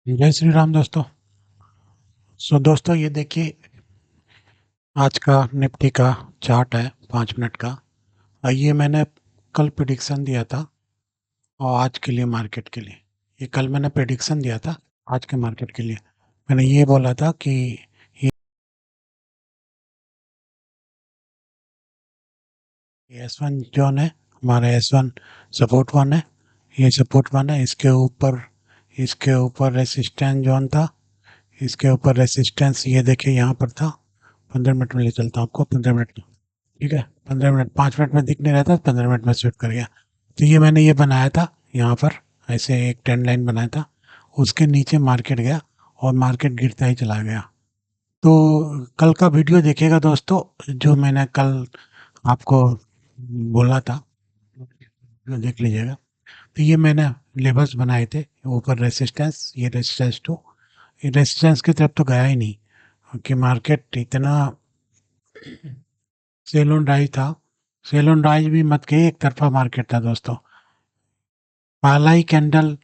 जय श्री राम दोस्तों। दोस्तों ये देखिए, आज का निफ्टी का चार्ट है 5 मिनट का। ये मैंने कल प्रिडिक्शन दिया था और आज के लिए मार्केट के लिए, ये कल मैंने प्रिडिक्शन दिया था आज के मार्केट के लिए। मैंने ये बोला था कि ये S1 जोन है, हमारा S1 सपोर्ट वन है। ये सपोर्ट वन है, इसके ऊपर रेसिस्टेंस जोन था। इसके ऊपर रेसिस्टेंस ये देखिए यहाँ पर था। 15 मिनट में ले चलता हूँ आपको, 15 मिनट। ठीक है, 15 मिनट, 5 मिनट में दिख नहीं रहा था, 15 मिनट में शूट कर गया। तो ये मैंने ये बनाया था यहाँ पर, ऐसे एक ट्रेंड लाइन बनाया था। उसके नीचे मार्केट गया और मार्केट गिरता ही चला गया। तो कल का वीडियो देखिएगा दोस्तों, जो मैंने कल आपको बोला था, जो देख लीजिएगा। तो ये मैंने लेबल्स बनाए थे, ऊपर रेसिस्टेंस, ये रेसिस्टेंस टू, ये रेसिस्टेंस की तरफ तो गया ही नहीं, क्योंकि मार्केट इतना सेल ऑन राइज था। सेल ऑन राइज भी मत कहिए, एक तरफा मार्केट था दोस्तों। पहला ही कैंडल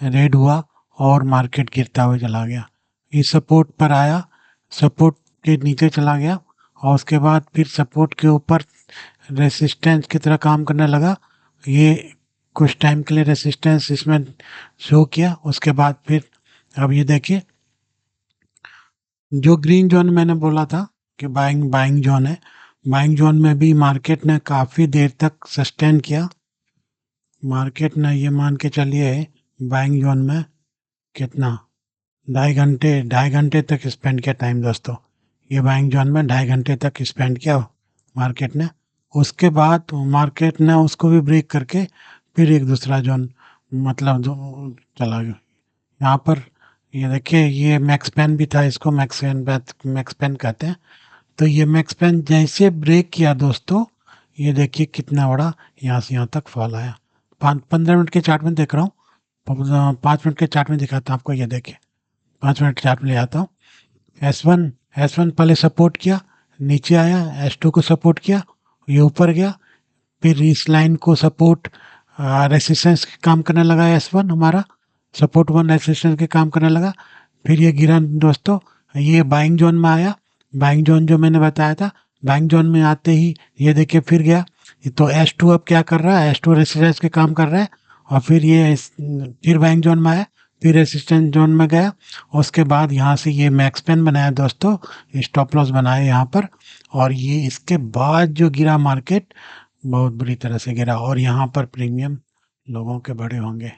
रेड हुआ और मार्केट गिरता हुआ चला गया। ये सपोर्ट पर आया, सपोर्ट के नीचे चला गया और उसके बाद फिर सपोर्ट के ऊपर रेसिस्टेंस की तरह काम करने लगा। ये कुछ टाइम के लिए रेसिस्टेंस इसमें शो किया, उसके बाद फिर अब ये देखिए, जो ग्रीन जोन मैंने बोला था कि बाइंग बाइंग जोन है, बाइंग जोन में भी मार्केट ने काफ़ी देर तक सस्टेन किया। मार्केट ने, ये मान के चलिए, बाइंग जोन में कितना, 2.5 घंटे तक स्पेंड किया टाइम दोस्तों। ये बाइंग जोन में 2.5 घंटे तक स्पेंड किया मार्केट ने। उसके बाद मार्केट ने उसको भी ब्रेक करके फिर एक दूसरा जोन, मतलब जो चला गया यहाँ पर। ये देखिए, ये मैक्स पेन भी था, इसको मैक्स पेन कहते हैं। तो ये मैक्स पेन जैसे ब्रेक किया दोस्तों, ये देखिए कितना बड़ा यहाँ से यहाँ तक फॉल आया। 15 मिनट के चार्ट में देख रहा हूँ, 5 मिनट के चार्ट में दिखाता हूँ आपको। ये देखिए, 5 मिनट चार्ट में ले आता हूँ। एस वन पहले सपोर्ट किया, नीचे आया, S2 को सपोर्ट किया, ये ऊपर गया, फिर इस लाइन को सपोर्ट रेसिस्टेंस के काम करने लगा। S1 हमारा सपोर्ट वन रेसिस्टेंस के काम करने लगा। फिर ये गिरा दोस्तों, ये बाइंग जोन में आया। बाइंग जोन जो मैंने बताया था, बाइंग जोन में आते ही ये देखिए फिर गया। तो S2 अब क्या कर रहा है, S2 रेसिस्टेंस के काम कर रहा है। और फिर फिर बाइंग जोन में आया, फिर रेसिस्टेंस जोन में गया। उसके बाद यहाँ से ये मैक्स पेन बनाया दोस्तों, स्टॉप लॉस बनाया यहाँ पर। और ये इसके बाद जो गिरा मार्केट, बहुत बुरी तरह से गिरा। और यहाँ पर प्रीमियम लोगों के बड़े होंगे।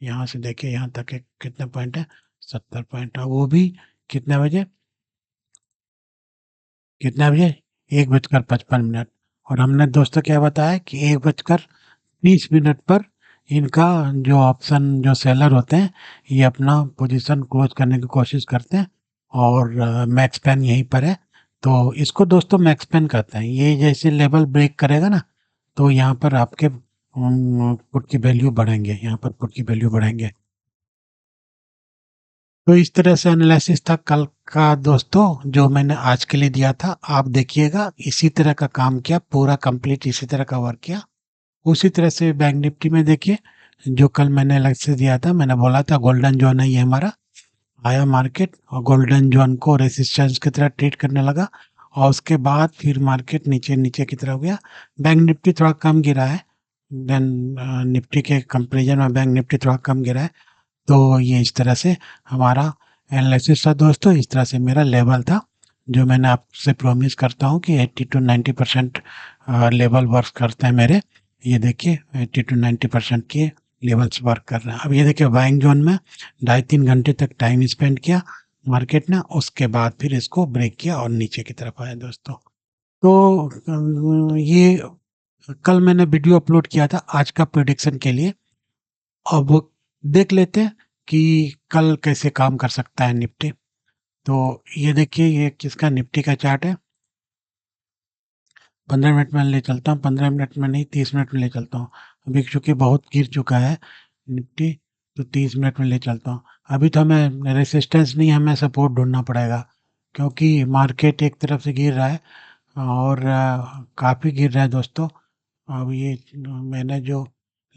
यहाँ से देखिए यहाँ तक के कितने पॉइंट है, 70 पॉइंट, और वो भी कितने बजे, कितने बजे, 1:55। और हमने दोस्तों क्या बताया कि 1:30 पर इनका जो ऑप्शन, जो सेलर होते हैं, ये अपना पोजीशन क्लोज करने की कोशिश करते हैं। और मैक्स पेन यहीं पर है। तो इसको दोस्तों मैक्स पेन कहते हैं। ये जैसे लेवल ब्रेक करेगा ना, तो यहाँ पर आपके पुट की वैल्यू बढ़ेंगे, यहाँ पर पुट की वैल्यू बढ़ेंगे। तो इस तरह से एनालिसिस था कल का दोस्तों, जो मैंने आज के लिए दिया था। आप देखिएगा, इसी तरह का काम किया, पूरा कंप्लीट इसी तरह का वर्क किया। उसी तरह से बैंक निफ्टी में देखिए, जो कल मैंने अलग से दिया था, मैंने बोला था गोल्डन जोन है ये हमारा। आया मार्केट और गोल्डन जोन को रेसिस्टेंस की तरह ट्रीट करने लगा। और उसके बाद फिर मार्केट नीचे नीचे की तरफ गया। बैंक निफ्टी थोड़ा कम गिरा है, देन निफ्टी के कंपेरिजन में बैंक निफ्टी थोड़ा कम गिरा है। तो ये इस तरह से हमारा एनालिसिस था दोस्तों। इस तरह से मेरा लेवल था, जो मैंने आपसे प्रॉमिस करता हूँ कि 80 to 90% लेवल वर्क करते हैं मेरे। ये देखिए 80 to 90% के लेवल्स वर्क कर रहे हैं। अब ये देखिए, बाइंग जोन में 2.5-3 घंटे तक टाइम स्पेंड किया मार्केट ने, उसके बाद फिर इसको ब्रेक किया और नीचे की तरफ आया दोस्तों। तो ये कल मैंने वीडियो अपलोड किया था आज का प्रिडिक्शन के लिए। अब देख लेते हैं कि कल कैसे काम कर सकता है निफ्टी। तो ये देखिए, ये किसका, निफ्टी का चार्ट है। 15 मिनट में ले चलता हूँ, 15 मिनट में नहीं, 30 मिनट में ले चलता हूँ। अभी चूंकि बहुत गिर चुका है निफ्टी, तो 30 मिनट में ले चलता हूँ। अभी तो हमें रेसिस्टेंस नहीं, हमें सपोर्ट ढूंढना पड़ेगा, क्योंकि मार्केट एक तरफ से गिर रहा है और काफ़ी गिर रहा है दोस्तों। अब ये मैंने जो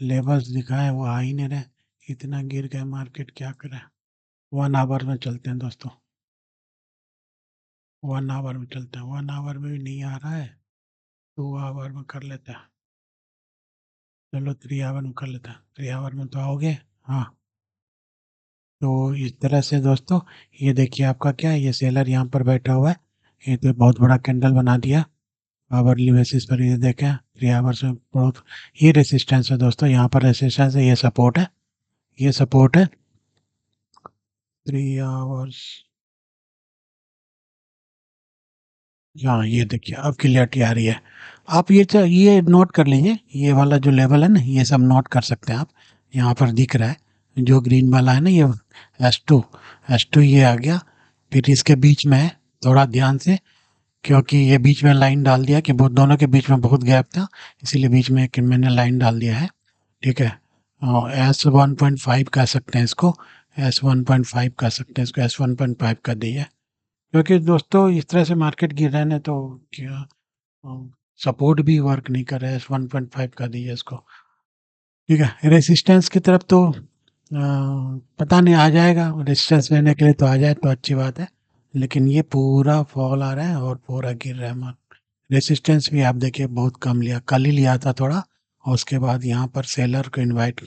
लेवल्स दिखाए वो आ ही नहीं रहे, इतना गिर गया मार्केट, क्या करें। 1 आवर में चलते हैं दोस्तों, 1 आवर में चलते हैं। 1 आवर में भी नहीं आ रहा है, 2 आवर में कर लेते हैं। चलो 3 आवर में कर लेते हैं, 3 आवर में तो आओगे। हाँ, तो इस तरह से दोस्तों, ये देखिए आपका क्या है, ये सेलर यहाँ पर बैठा हुआ है, ये तो बहुत बड़ा कैंडल बना दिया आवरली बेसिस पर। ये देखें 3 आवर्स में बहुत, ये रेसिस्टेंस है दोस्तों, यहाँ पर रेसिस्टेंस है, ये सपोर्ट है, ये सपोर्ट है 3 आवर्स। हाँ, ये देखिए अब क्लियरिटी आ रही है। आप ये नोट कर लीजिए, ये वाला जो लेवल है ना, ये सब नोट कर सकते हैं आप। यहाँ पर दिख रहा है जो ग्रीन वाला है ना, ये S2, S2 ये आ गया। फिर इसके बीच में है, थोड़ा ध्यान से, क्योंकि ये बीच में लाइन डाल दिया कि बहुत, दोनों के बीच में बहुत गैप था, इसीलिए बीच में एक मैंने लाइन डाल दिया है। ठीक है, S1.5 कह सकते हैं इसको, S1.5 कह सकते हैं इसको, S1.5 कर दिए। क्योंकि दोस्तों इस तरह से मार्केट गिर रहा है ना, तो क्या सपोर्ट भी वर्क नहीं कर रहा है, S1.5 कर दिए इसको। ठीक है, रेसिस्टेंस की तरफ तो पता नहीं, आ जाएगा रेजिस्टेंस लेने के लिए, तो आ जाए तो अच्छी बात है। लेकिन ये पूरा फॉल आ रहा है और पूरा गिर रहा है माल। रेजिस्टेंस भी आप देखिए बहुत कम लिया, कल ही लिया था थोड़ा, और उसके बाद यहाँ पर सेलर को इनवाइट,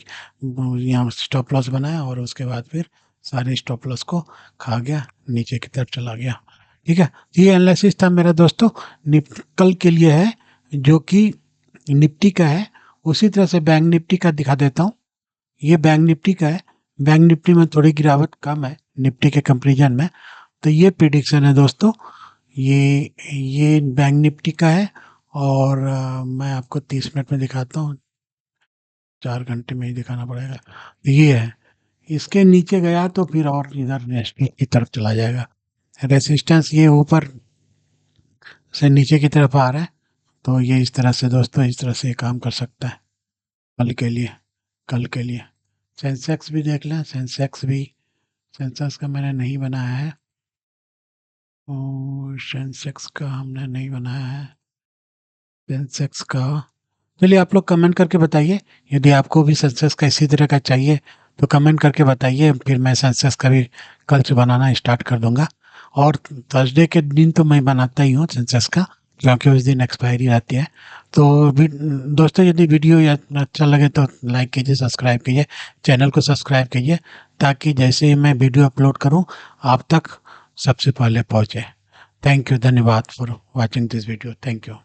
यहाँ स्टॉप लॉस बनाया, और उसके बाद फिर सारे स्टॉप लॉस को खा गया, नीचे की तरफ चला गया। ठीक है, ये एनालिसिस था मेरा दोस्तों, कल के लिए है, जो कि निफ्टी का है। उसी तरह से बैंक निफ्टी का दिखा देता हूँ। ये बैंक निफ्टी का है, बैंक निफ्टी में थोड़ी गिरावट कम है निफ्टी के कंपैरिजन में। तो ये प्रिडिक्शन है दोस्तों, ये बैंक निफ्टी का है। और मैं आपको 30 मिनट में दिखाता हूँ, 4 घंटे में ही दिखाना पड़ेगा। तो ये है, इसके नीचे गया तो फिर और इधर नेक्स्ट की तरफ चला जाएगा। रेसिस्टेंस ये ऊपर से नीचे की तरफ आ रहा है, तो ये इस तरह से दोस्तों, इस तरह से काम कर सकता है कल के लिए, कल के लिए। सेंसेक्स भी देख लें, सेंसेक्स भी, सेंसेक्स का मैंने नहीं बनाया है, और सेंसेक्स का हमने नहीं बनाया है, सेंसेक्स का। चलिए आप लोग कमेंट करके बताइए, यदि आपको भी सेंसेक्स का इसी तरह का चाहिए तो कमेंट करके बताइए, फिर मैं सेंसेक्स का भी कल से बनाना स्टार्ट कर दूंगा। और थर्सडे के दिन तो मैं बनाता ही हूँ सेंसेक्स का, क्योंकि उस दिन एक्सपायरी रहती है। तो दोस्तों यदि वीडियो या अच्छा लगे तो लाइक कीजिए, सब्सक्राइब कीजिए, चैनल को सब्सक्राइब कीजिए, ताकि जैसे ही मैं वीडियो अपलोड करूँ आप तक सबसे पहले पहुँचे। थैंक यू, धन्यवाद for watching this video, thank you.